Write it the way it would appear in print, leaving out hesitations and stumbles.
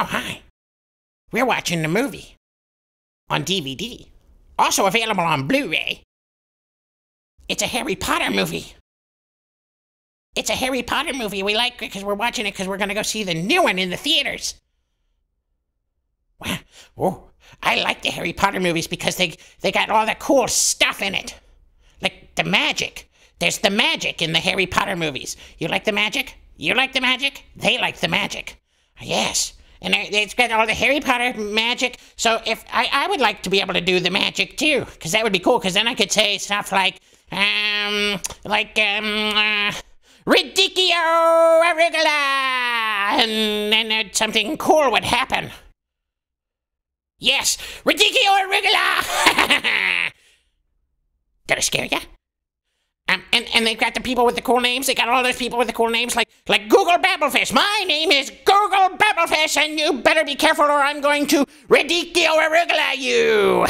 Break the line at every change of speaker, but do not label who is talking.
hi. We're watching the movie on DVD. Also available on Blu-ray. It's a Harry Potter movie. It's a Harry Potter movie. We like it because we're watching it because we're going to go see the new one in the theaters. Wow. Oh, I like the Harry Potter movies because they got all the cool stuff in it. Like the magic. There's the magic in the Harry Potter movies. You like the magic? You like the magic? They like the magic. Yes. And it's got all the Harry Potter magic. So if I would like to be able to do the magic too, because that would be cool. Because then I could say stuff like Radicchio Arugula, and then something cool would happen. Yes, Radicchio Arugula. Did I scare ya? And they've got the people with the cool names. They got all those people with the cool names, like Google Babblefish. My name is Google Babblefish, and you better be careful, or I'm going to Radicchio Arugula you.